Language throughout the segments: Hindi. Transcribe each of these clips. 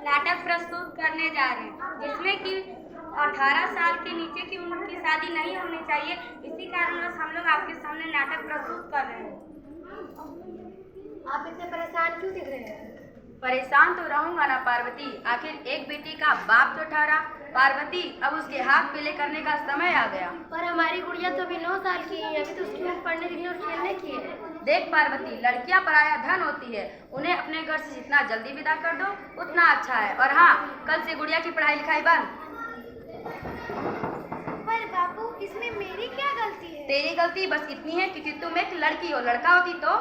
नाटक प्रस्तुत करने जा रहे हैं जिसमें कि 18 साल के नीचे की उम्र की शादी नहीं होनी चाहिए। इसी कारणवश हम लोग आपके सामने नाटक प्रस्तुत कर रहे हैं। आप इतने परेशान क्यों दिख रहे हैं? परेशान तो रहूंगा ना पार्वती, आखिर एक बेटी का बाप तो ठहरा। पार्वती, अब उसके हाथ पीले करने का समय आ गया। पर हमारी गुड़िया तो अभी 9 साल की है, अभी तो उसकी उम्र पढ़ने लिखने और खेलने की है। देख पार्वती, लड़कियां पराया धन होती है, उन्हें अपने घर से जितना जल्दी विदा कर दो उतना अच्छा है। और हाँ, कल से गुड़िया की पढ़ाई लिखाई बंद। पर बापू, इसमें मेरी क्या गलती है? तेरी गलती बस इतनी है क्योंकि तुम एक लड़की हो। लड़का होती तो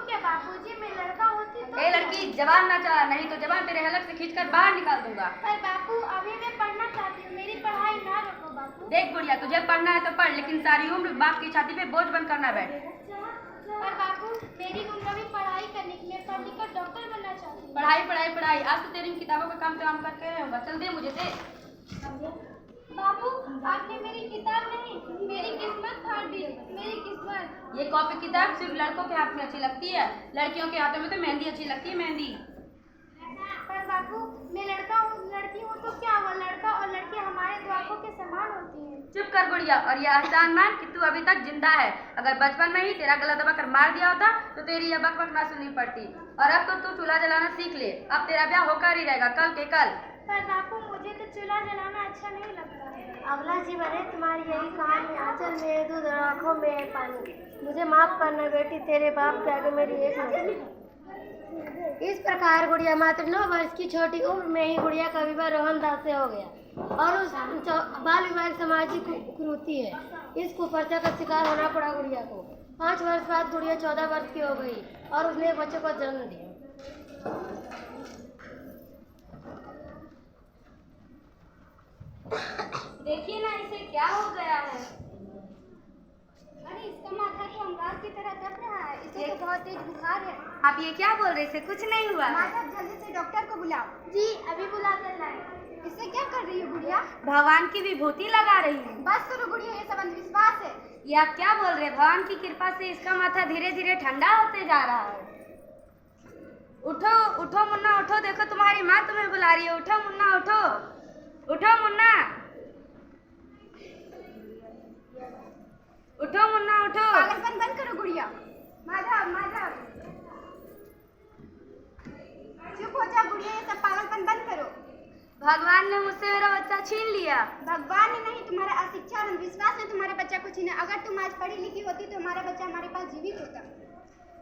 क्या बापूजी, मैं लड़का होती तो? ए लड़की, जवान ना चाह, नहीं तो जवान तेरे हलक से खींचकर बाहर निकाल दूंगा। पर बापू, अभी मैं पढ़ना चाहती हूँ, मेरी पढ़ाई ना रोको बापू। देख गुड़िया, तुझे पढ़ना है तो पढ़, लेकिन सारी उम्र बाप की छाती पे बोझ बन करना बैठ। पर बापू, मेरी उम्र भी पढ़ाई करने की, मैं पढ़ लिख कर डॉक्टर बनना चाहती हूँ। पढ़ाई पढ़ाई पढ़ाई, आज तो तेरी किताबों का काम करके रहूंगा। चल दे मुझे, दे। बापू, आपने मेरी किताब नहीं, मेरी किस्मत फाड़ दी। मेरी किस्मत। ये कॉपी किताब सिर्फ लड़कों के हाथ में अच्छी लगती है, लड़कियों के हाथों में तो मेहंदी अच्छी लगती है, मेहंदी। पर बापू, मैं लड़का हूँ, लड़की हूँ तो क्या हुआ? लड़का और लड़की हमारे दो आंखों के समान होती है। चुप कर गुड़िया, और यह एहसान मान कि तू अभी तक जिंदा है। अगर बचपन में ही तेरा गला दबाकर मार दिया होता तो तेरी यह बक ना सुननी पड़ती। और अब तो तू चूल्हा जलाना सीख ले, अब तेरा ब्याह होकर ही रहेगा, कल के कल। पर बापू, मुझे तो चूल्हा जलाना अच्छा नहीं लगता। अबला जी बने, तुम्हारी यही कहानी। आंचल में दूध और आंखों में है पानी। मुझे माफ करना बेटी, तेरे बाप के आगे मेरी एक नजर। इस प्रकार गुड़िया मात्र 9 वर्ष की छोटी उम्र में ही गुड़िया का विवाह रोहन दास से हो गया। और उस बाल विवाह सामाजिक कुरीति है, इस कुप्रथा का शिकार होना पड़ा गुड़िया को। 5 वर्ष बाद गुड़िया 14 वर्ष की हो गई और उसने एक बच्चे को जन्म दिया। देखिए ना, इसे क्या हो गया है। अरे, इसका माथा तो अंगार की तरह दब रहा है। इसे तो बहुत तेज बुखार है। आप ये क्या बोल रहे थे? कुछ नहीं हुआ। माता, जल्दी से डॉक्टर को बुलाओ। जी, अभी बुला कर लाए। इसे क्या कर रही है गुड़िया? भगवान की विभूति लगा रही हूँ। बस करो गुड़िया, ये सब अंधविश्वास है। ये आप क्या बोल रहे हैं? भगवान की कृपा से इसका माथा धीरे धीरे ठंडा होते जा रहा है। उठो उठो मुन्ना, उठो, देखो तुम्हारी माँ तुम्हें बुला रही है। उठो मुन्ना, उठो उठो मुन्ना, उठो मुन्ना, उठो। पागलपन बंद करो गुड़िया। माधव, माधव, चुप हो जा गुड़िया, ये सब पागलपन बंद करो। भगवान ने मुझसे मेरा बच्चा छीन लिया। भगवान ने नहीं, तुम्हारा अशिक्षा और विश्वास ने तुम्हारे बच्चा को छीना। अगर तुम आज पढ़ी लिखी होती तो हमारा बच्चा हमारे पास जीवित होता।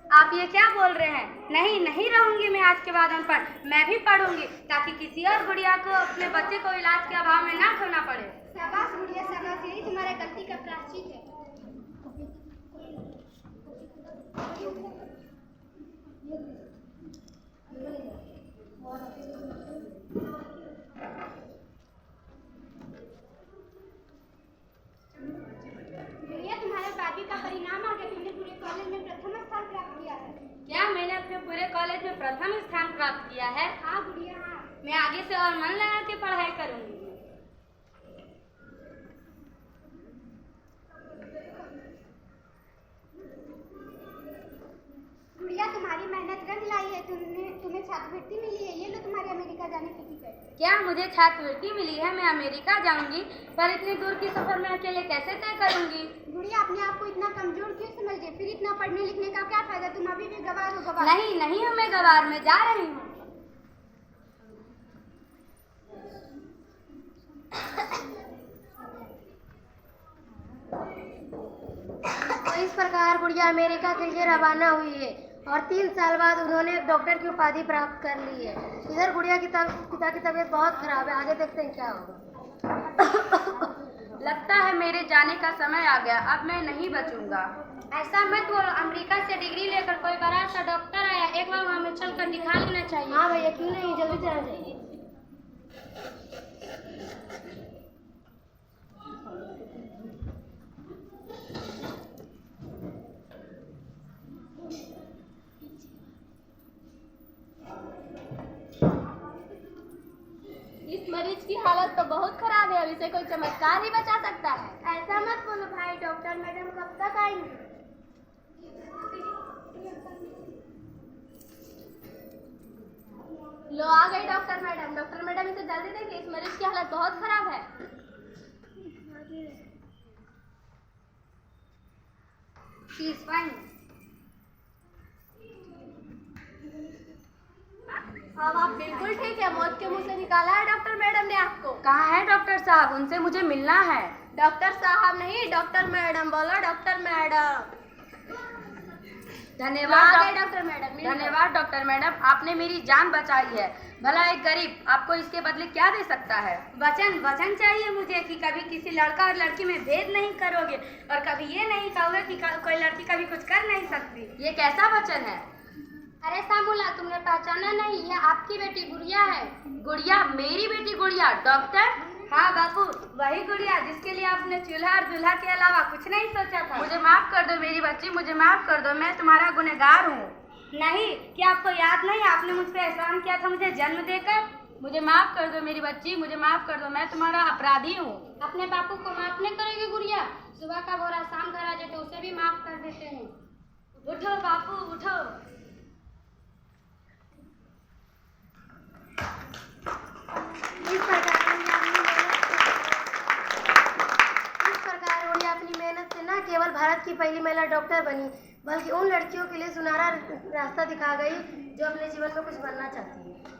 आप ये क्या बोल रहे हैं? नहीं, नहीं रहूंगी मैं आज के बाद अनपढ़। मैं भी पढ़ूंगी ताकि किसी और गुड़िया को अपने बच्चे को इलाज के अभाव में ना खोना पड़े। शाबाश गुड़िया, शाबाश, यही तुम्हारे गलती का प्रायश्चित है। गुड़िया, तुम्हारे बाकी का परिणाम आ गया। तुमने पूरे कॉलेज में प्रथम स्थान प्राप्त किया है। क्या मैंने अपने पूरे कॉलेज में प्रथम स्थान प्राप्त किया है? हाँ गुड़िया, हाँ। मैं आगे से और मन लगा के पढ़ाई करूंगी। गुड़िया, तुम्हारी मेहनत रंग लाई है। तुम्हें छात्रवृत्ति मिली है। ये लो तुम्हारे अमेरिका जाने की टिकट। क्या मुझे छात्रवृत्ति मिली है? मैं अमेरिका जाऊंगी, पर इतनी दूर की सफर मैं अकेले कैसे तय करूंगी? गुड़िया, अपने आप को इतना कमजोर क्यों समझ रही? फिर इतना पढ़ने लिखने का क्या फायदा? तुम अभी भी गवार हो। गवार नहीं, नहीं हूँ मैं गवार, मैं जा रही हूँ। तो इस प्रकार गुड़िया अमेरिका के लिए रवाना हुई है और 3 साल बाद उन्होंने डॉक्टर की उपाधि प्राप्त कर ली है। इधर गुड़िया की पिता की तबीयत बहुत खराब है। आगे देखते हैं क्या होगा। लगता है मेरे जाने का समय आ गया, अब मैं नहीं बचूंगा। ऐसा मत बोलो, अमेरिका से डिग्री लेकर कोई बड़ा सा डॉक्टर आया, एक बार हमें चलकर दिखा लेना चाहिए। हाँ भैया, क्यों नहीं, जल्दी चलना चाहिए। इस मरीज की हालत तो बहुत खराब है, अब इसे कोई चमत्कार ही बचा सकता है। ऐसा मत बोलो भाई, डॉक्टर मैडम कब तक आएंगे? लो आ गई डॉक्टर मैडम। डॉक्टर मैडम इसे जल्दी देखिए, इस मरीज की हालत बहुत खराब है। She is fine. अब आप बिल्कुल ठीक है, मौत के मुंह से निकाला है डॉक्टर मैडम ने आपको। कहाँ है डॉक्टर साहब? उनसे मुझे मिलना है। डॉक्टर साहब नहीं, डॉक्टर मैडम बोलो, डॉक्टर मैडम। धन्यवाद डॉक्टर मैडम। धन्यवाद डॉक्टर मैडम, आपने मेरी जान बचाई है। भला एक गरीब आपको इसके बदले क्या दे सकता है? वचन चाहिए मुझे कि कभी किसी लड़का और लड़की में भेद नहीं करोगे और कभी ये नहीं कहोगे कि कोई लड़की कभी कुछ कर नहीं सकती। ये कैसा वचन है? अरे सामूला, तुमने पहचाना नहीं, ये आपकी बेटी गुड़िया है। गुड़िया? मेरी बेटी गुड़िया? डॉक्टर? हाँ बापू, वही गुड़िया जिसके लिए आपने चूल्हा और दूल्हा के अलावा कुछ नहीं सोचा था। मुझे माफ कर दो मेरी बच्ची, मुझे माफ कर दो, मैं तुम्हारा गुनहगार हूँ। नहीं, क्या आपको याद नहीं आपने मुझ पे एहसान किया था मुझे जन्म देकर? मुझे माफ कर दो मेरी बच्ची, मुझे माफ कर दो, मैं तुम्हारा अपराधी हूँ। अपने बापू को माफ नहीं करेगी गुड़िया? सुबह का भोरा शाम घर आ जाए तो उसे भी माफ कर देते हैं। उठो बापू उठो। इस प्रकार गुड़िया अपनी मेहनत से न केवल भारत की पहली महिला डॉक्टर बनी, बल्कि उन लड़कियों के लिए सुनहरा रास्ता दिखा गई जो अपने जीवन में कुछ बनना चाहती है।